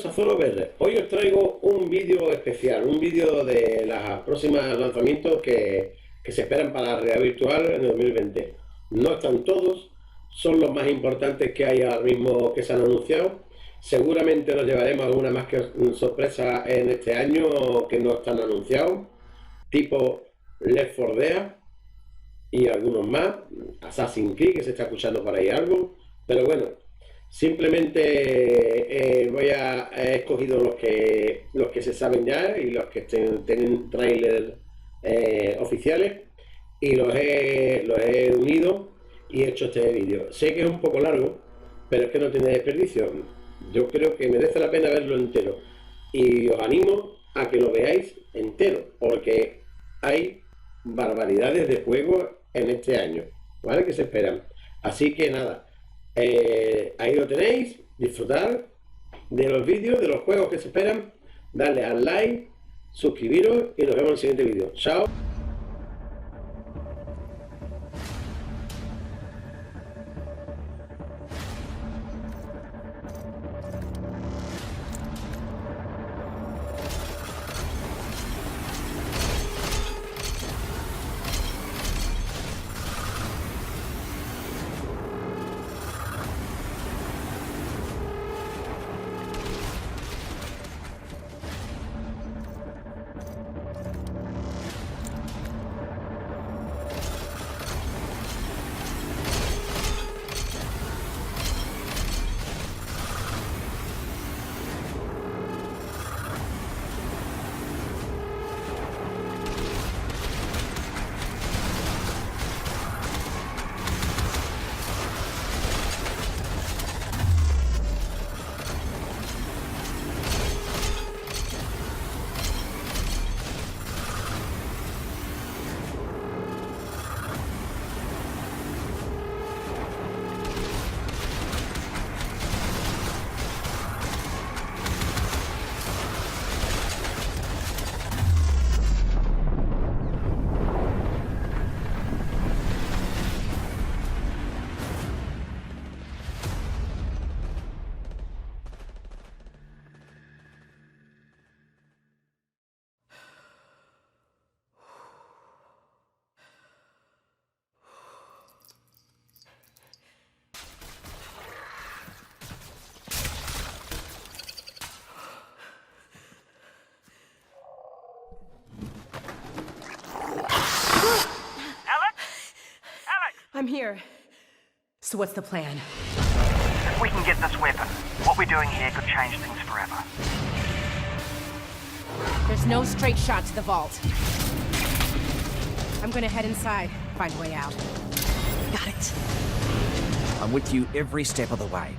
a Zoro Verde. Hoy os traigo un vídeo especial, un vídeo de los próximos lanzamientos que se esperan para la realidad virtual en el 2020. No están todos, son los más importantes que hay ahora mismo que se han anunciado. Seguramente nos llevaremos alguna más que sorpresa en este año que no están anunciados, tipo Left 4 Dead y algunos más, Assassin's Creed, que se está escuchando por ahí algo, pero bueno, simplemente he escogido los que se saben ya y los que tienen trailers oficiales, y los he unido y he hecho este vídeo. Sé que es un poco largo, pero es que no tiene desperdicio. Yo creo que merece la pena verlo entero y os animo a que lo veáis entero, porque hay barbaridades de juegos en este año, ¿vale? Que se esperan. Así que nada, ahí lo tenéis, disfrutar de los vídeos, de los juegos que se esperan, darle al like, suscribiros y nos vemos en el siguiente vídeo. Chao. I'm here. So what's the plan? If we can get this weapon, what we're doing here could change things forever. There's no straight shot to the vault. I'm gonna head inside, find a way out. Got it. I'm with you every step of the way.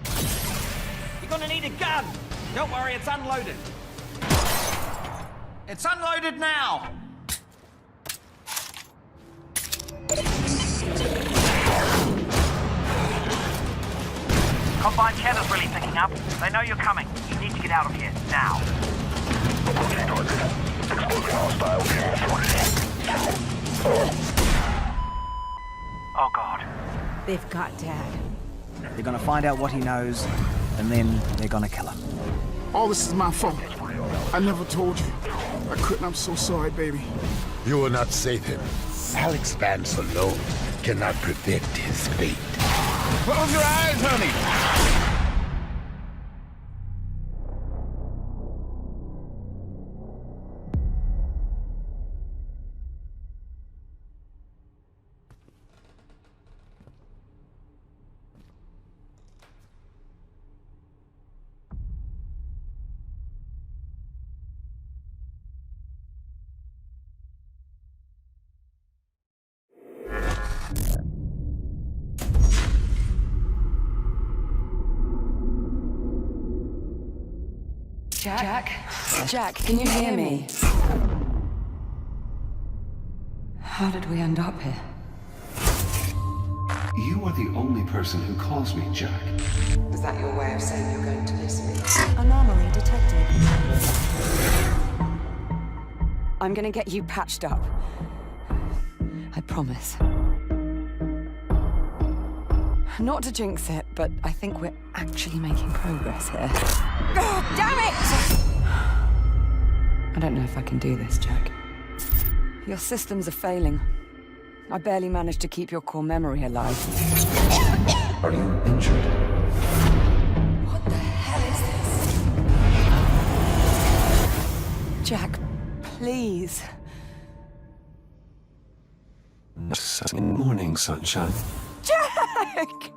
You're gonna need a gun! Don't worry, it's unloaded. It's unloaded now! Combine cannon's really picking up. They know you're coming. You need to get out of here, now. Oh, God. They've got Dad. They're gonna find out what he knows, and then they're gonna kill him. All this is my fault. I never told you. I couldn't. I'm so sorry, baby. You will not save him. Alex Vance alone cannot prevent his fate. Close your eyes, honey. Jack, can you hear me? How did we end up here? You are the only person who calls me Jack. Is that your way of saying you're going to miss me? Anomaly detected. I'm gonna get you patched up. I promise. Not to jinx it, but I think we're actually making progress here. Oh, damn it! I don't know if I can do this, Jack. Your systems are failing. I barely managed to keep your core memory alive. Are you injured? What the hell is this? Jack, please. Good morning, sunshine. Jack!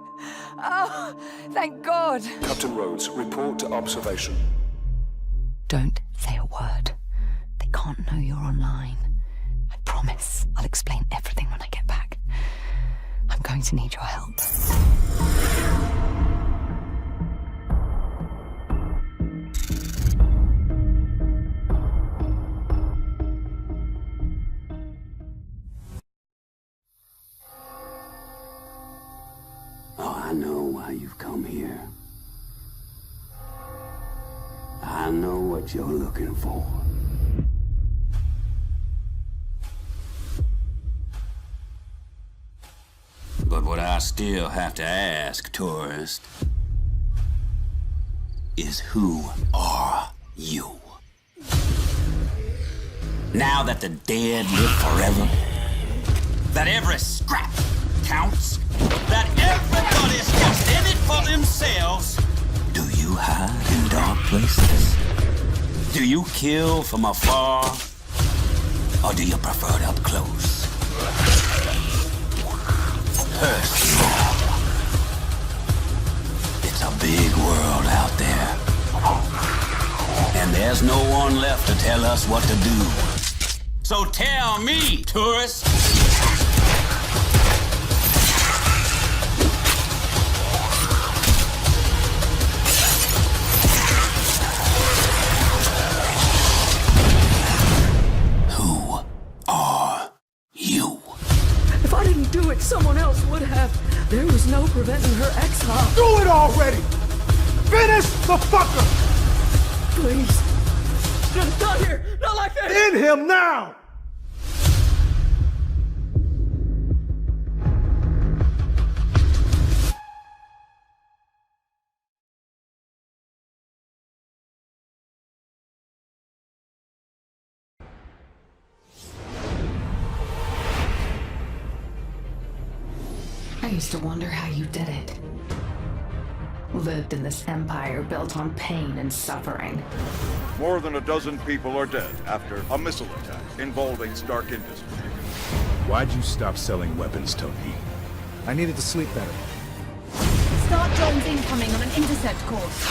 Oh, thank God. Captain Rhodes, report to observation. Don't say a word. They can't know you're online. I promise I'll explain everything when I get back. I'm going to need your help. Oh, I know why you've come here. I know what you're looking for. But what I still have to ask, tourist, is who are you? Now that the dead live forever, that every scrap counts, that everybody's just in it for themselves, do you hide in dark places? Do you kill from afar? Or do you prefer it up close? Personal. It's a big world out there. And there's no one left to tell us what to do. So tell me, tourist. If I didn't do it, someone else would have. There was no preventing her exile. Do it already! Finish the fucker! Please. Not here! Not like this! End him now! I used to wonder how you did it. Lived in this empire built on pain and suffering. More than a dozen people are dead after a missile attack involving Stark Industries. Why'd you stop selling weapons, Tony? I needed to sleep better. Start drones incoming on an intercept course.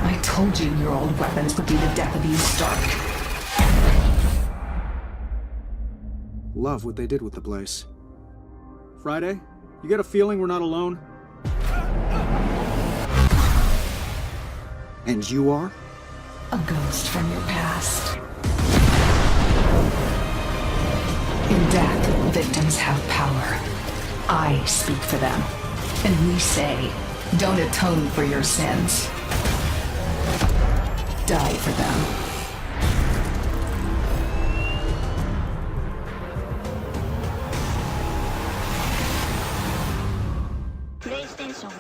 I told you your old weapons would be the death of you, Stark. Love what they did with the place. Friday, you get a feeling we're not alone? And you are? A ghost from your past. In death, victims have power. I speak for them. And we say, don't atone for your sins. Die for them. PlayStation.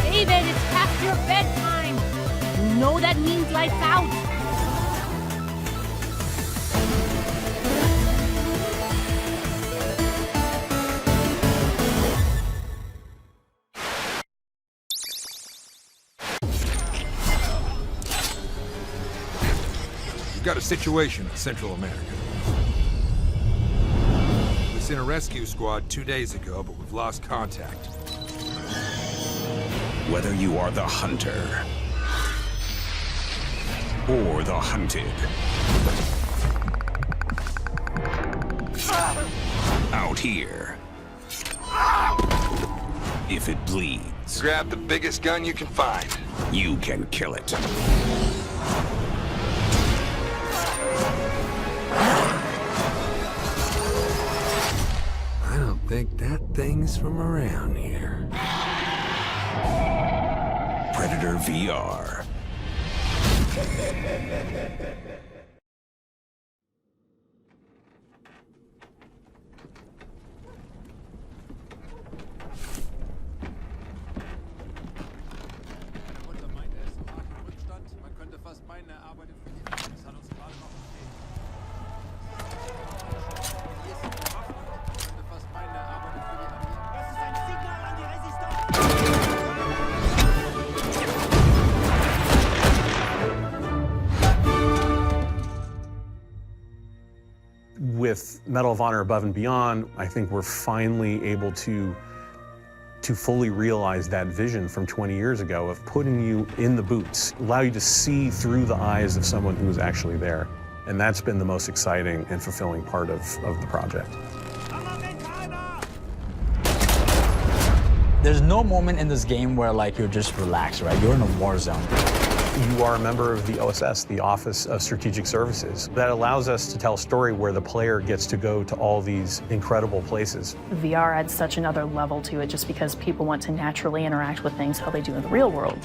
David, it's past your bedtime. You know that means lights out. We've got a situation in Central America. We sent a rescue squad 2 days ago, but we've lost contact. Whether you are the hunter or the hunted, out here, if it bleeds, boots. Grab the biggest gun you can find. You can kill it. I don't think that thing's from around here. Predator VR. With Medal of Honor Above and Beyond, I think we're finally able to fully realize that vision from 20 years ago of putting you in the boots, allow you to see through the eyes of someone who was actually there. And that's been the most exciting and fulfilling part of the project. There's no moment in this game where like you're just relaxed, right? You're in a war zone. You are a member of the OSS, the Office of Strategic Services. That allows us to tell a story where the player gets to go to all these incredible places. VR adds such another level to it just because people want to naturally interact with things how they do in the real world.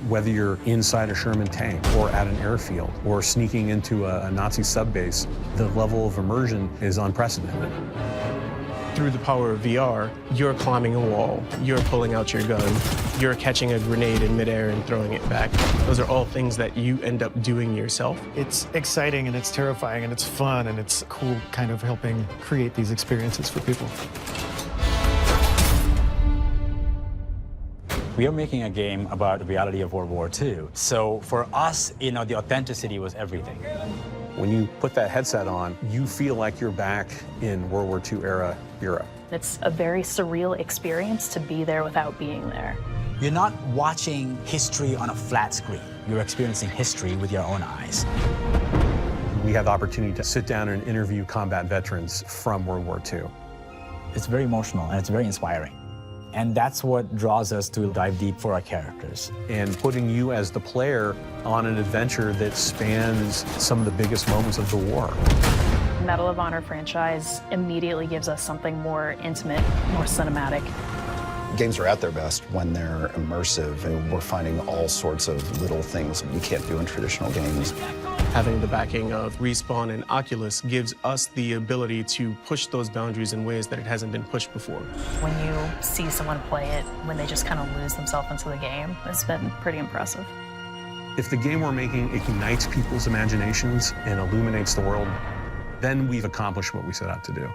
Whether you're inside a Sherman tank or at an airfield or sneaking into a Nazi subbase, the level of immersion is unprecedented. Through the power of VR, you're climbing a wall, you're pulling out your gun, you're catching a grenade in midair and throwing it back. Those are all things that you end up doing yourself. It's exciting and it's terrifying and it's fun and it's cool kind of helping create these experiences for people. We are making a game about the reality of World War II. So for us, the authenticity was everything. When you put that headset on, you feel like you're back in World War II era Europe. It's a very surreal experience to be there without being there. You're not watching history on a flat screen. You're experiencing history with your own eyes. We have the opportunity to sit down and interview combat veterans from World War II. It's very emotional and it's very inspiring. And that's what draws us to dive deep for our characters. And putting you as the player on an adventure that spans some of the biggest moments of the war. Medal of Honor franchise immediately gives us something more intimate, more cinematic. Games are at their best when they're immersive, and we're finding all sorts of little things you can't do in traditional games. Having the backing of Respawn and Oculus gives us the ability to push those boundaries in ways that it hasn't been pushed before. When you see someone play it, when they just kind of lose themselves into the game, it's been pretty impressive. If the game we're making ignites people's imaginations and illuminates the world, then we've accomplished what we set out to do.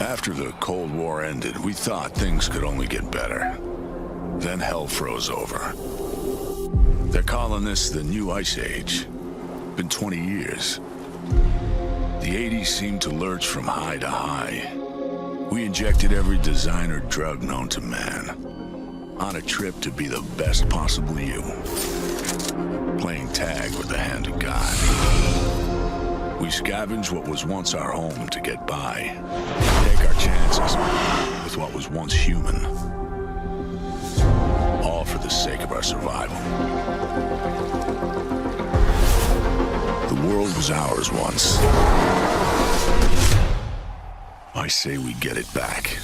After the Cold War ended, we thought things could only get better. Then hell froze over. They're calling this the New Ice Age. Been 20 years. The 80s seemed to lurch from high to high. We injected every designer drug known to man. On a trip to be the best possible you. Playing tag with the hand of God. We scavenged what was once our home to get by. Take our chances with what was once human. All for the sake of our survival. The world was ours once. I say we get it back.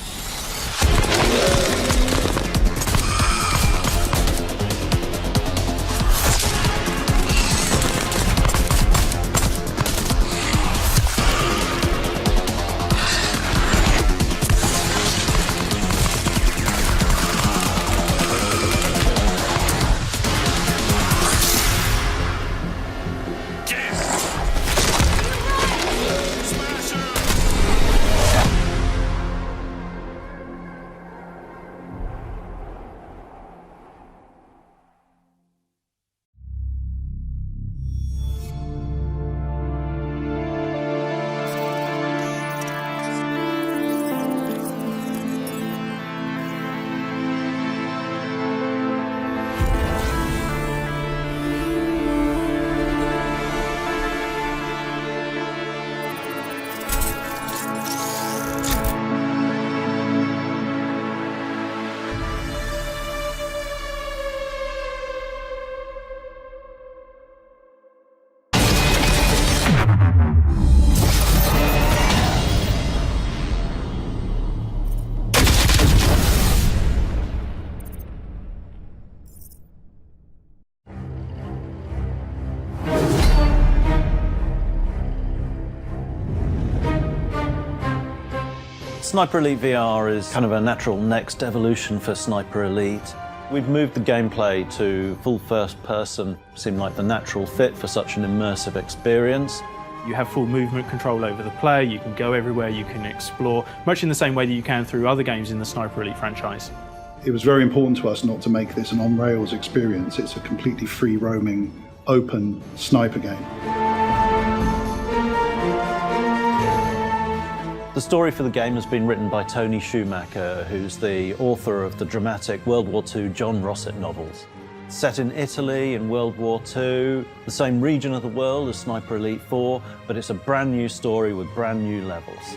Sniper Elite VR is kind of a natural next evolution for Sniper Elite. We've moved the gameplay to full first person, seemed like the natural fit for such an immersive experience. You have full movement control over the player, you can go everywhere, you can explore, much in the same way that you can through other games in the Sniper Elite franchise. It was very important to us not to make this an on-rails experience. It's a completely free-roaming, open sniper game. The story for the game has been written by Tony Schumacher, who's the author of the dramatic World War II John Rossett novels. Set in Italy in World War II, the same region of the world as Sniper Elite 4, but it's a brand new story with brand new levels.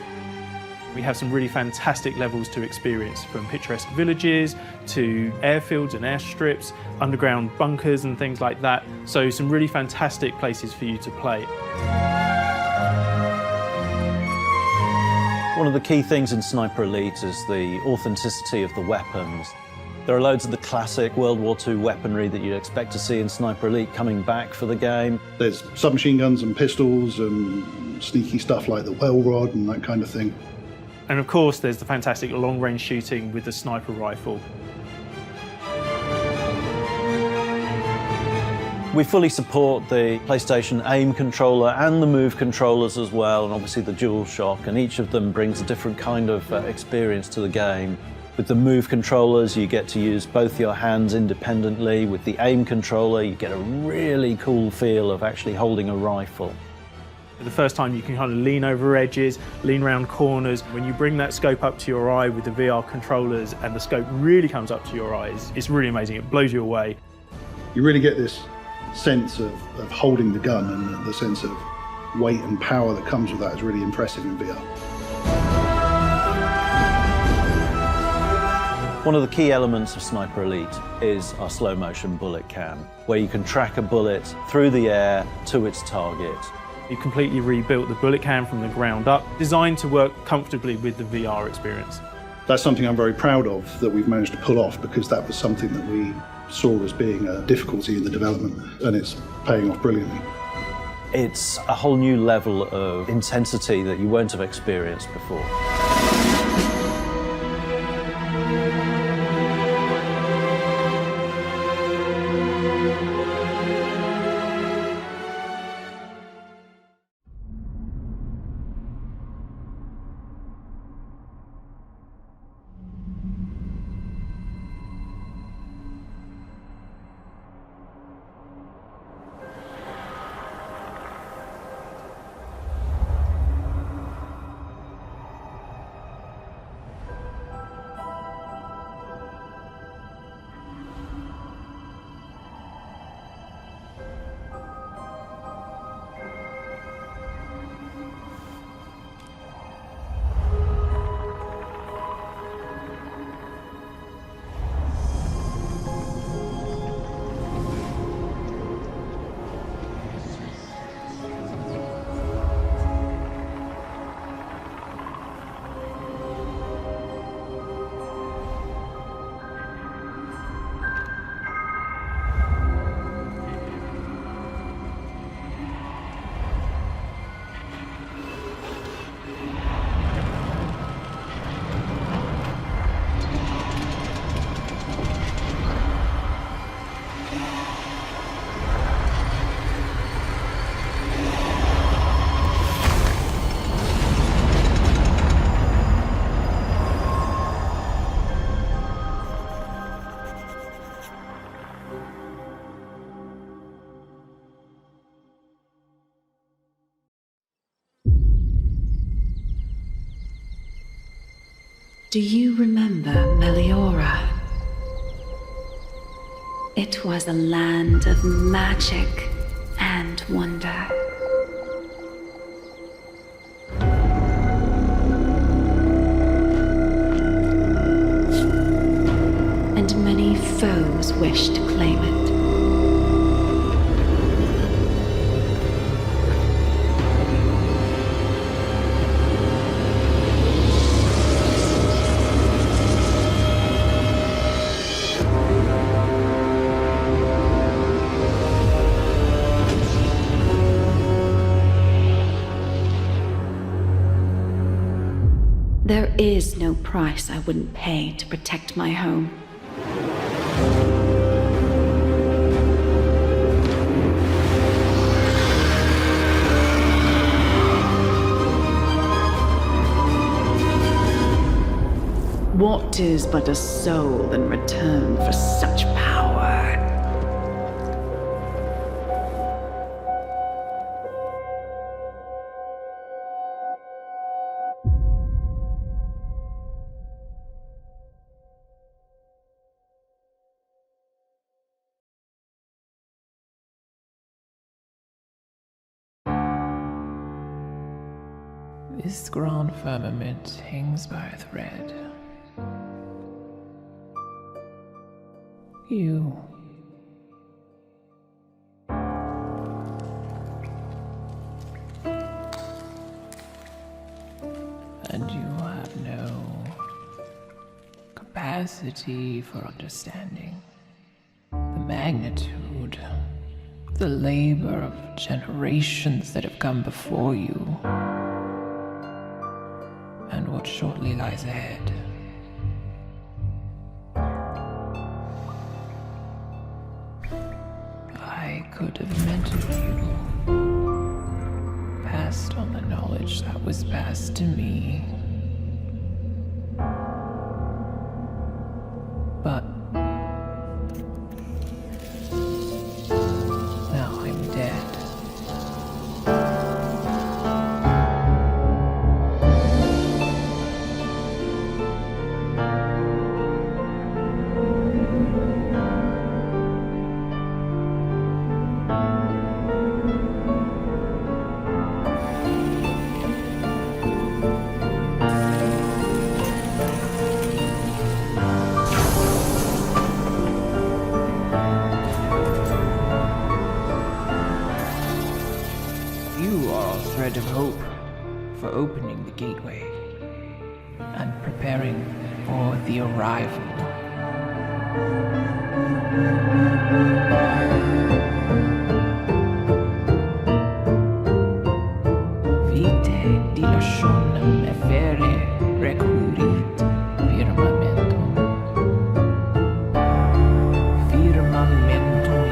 We have some really fantastic levels to experience, from picturesque villages to airfields and airstrips, underground bunkers and things like that. So some really fantastic places for you to play. One of the key things in Sniper Elite is the authenticity of the weapons. There are loads of the classic World War II weaponry that you'd expect to see in Sniper Elite coming back for the game. There's submachine guns and pistols and sneaky stuff like the well rod and that kind of thing. And of course, there's the fantastic long-range shooting with the sniper rifle. We fully support the PlayStation aim controller and the Move controllers as well, and obviously the DualShock, and each of them brings a different kind of experience to the game. With the Move controllers, you get to use both your hands independently. With the aim controller, you get a really cool feel of actually holding a rifle. For the first time, you can kind of lean over edges, lean around corners. When you bring that scope up to your eye with the VR controllers and the scope really comes up to your eyes, it's really amazing. It blows you away. You really get this sense of holding the gun, and the sense of weight and power that comes with that is really impressive in VR. One of the key elements of Sniper Elite is our slow motion bullet cam, where you can track a bullet through the air to its target. You completely rebuilt the bullet cam from the ground up, designed to work comfortably with the VR experience. That's something I'm very proud of that we've managed to pull off, because that was something that we saw as being a difficulty in the development, and it's paying off brilliantly. It's a whole new level of intensity that you won't have experienced before. Do you remember Meliora? It was a land of magic and wonder. And many foes wished to claim it. There is no price I wouldn't pay to protect my home. What is but a soul in return for such power? This grand firmament hangs by a thread. You. And you have no capacity for understanding the magnitude, the labor of generations that have come before you, and what shortly lies ahead. I could have mentored you, passed on the knowledge that was passed to me. But now I'm dead. You are a thread of hope for opening the gateway and preparing for the arrival. Vite dilationem effere requirit firmamentum. Firmamentum.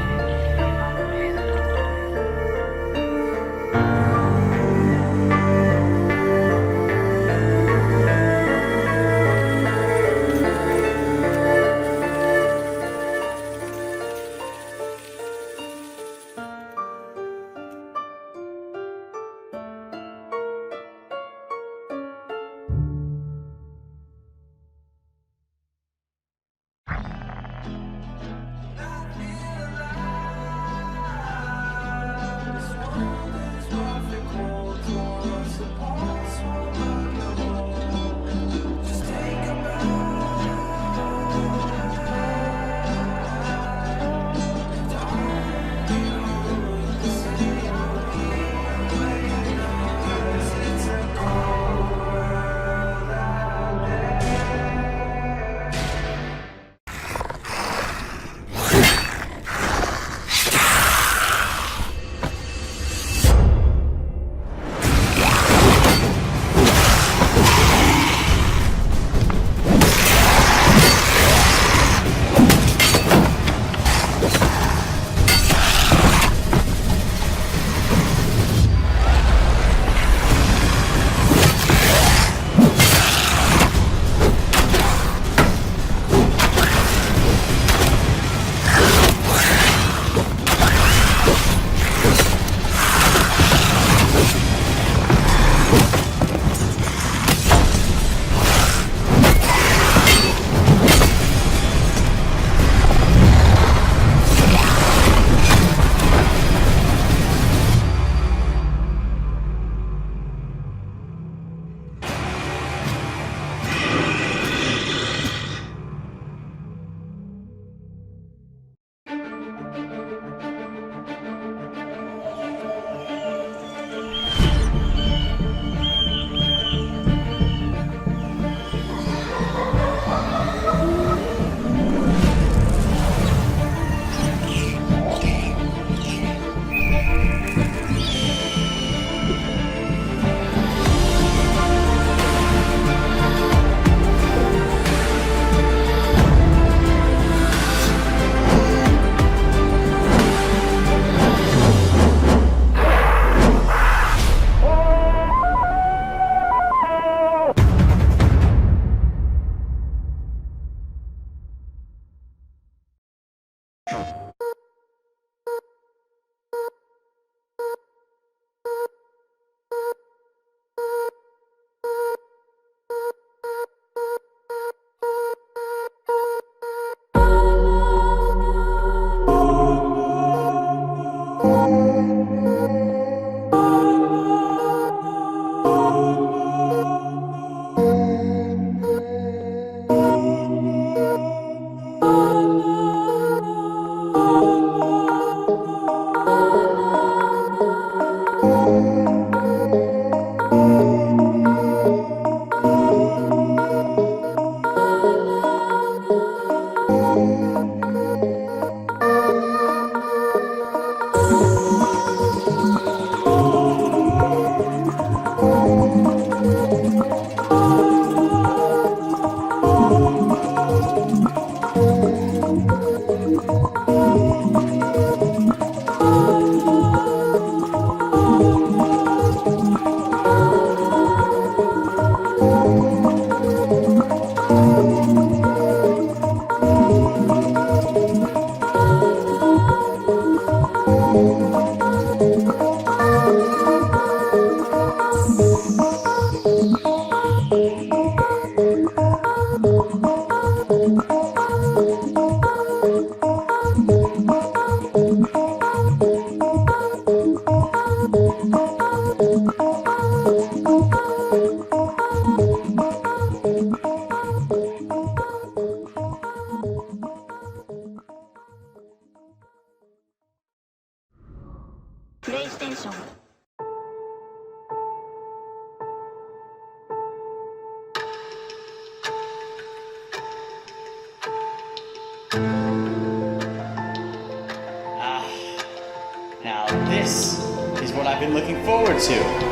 PlayStation. Now this is what I've been looking forward to.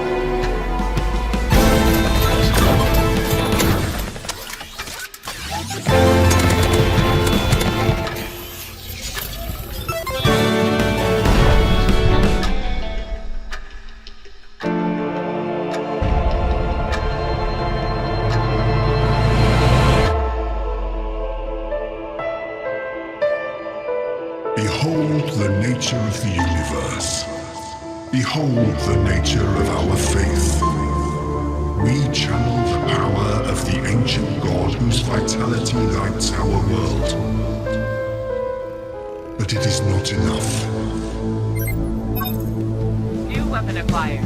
Behold the nature of the universe. Behold the nature of our faith. We channel the power of the ancient god whose vitality lights our world. But it is not enough. New weapon acquired.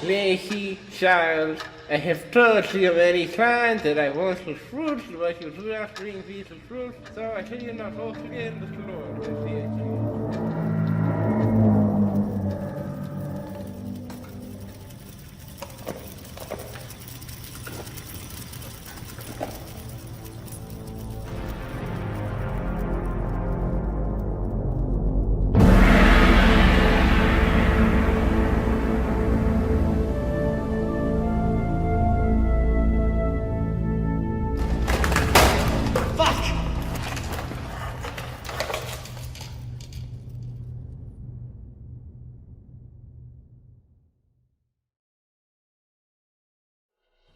Lazy child, I have told you many times that I want the fruit, but you do not bring me the fruit, so I tell you not once again, Mr. Lord. I fear you.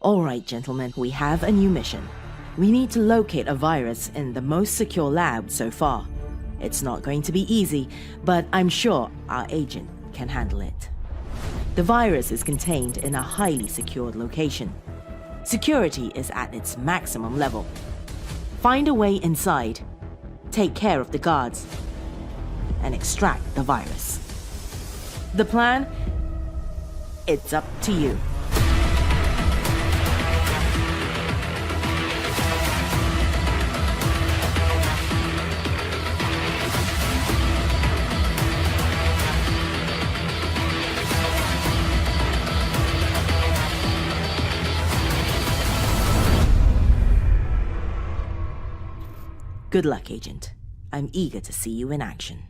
Alright, gentlemen, we have a new mission. We need to locate a virus in the most secure lab so far. It's not going to be easy, but I'm sure our agent can handle it. The virus is contained in a highly secured location. Security is at its maximum level. Find a way inside, take care of the guards, and extract the virus. The plan? It's up to you. Good luck, Agent. I'm eager to see you in action.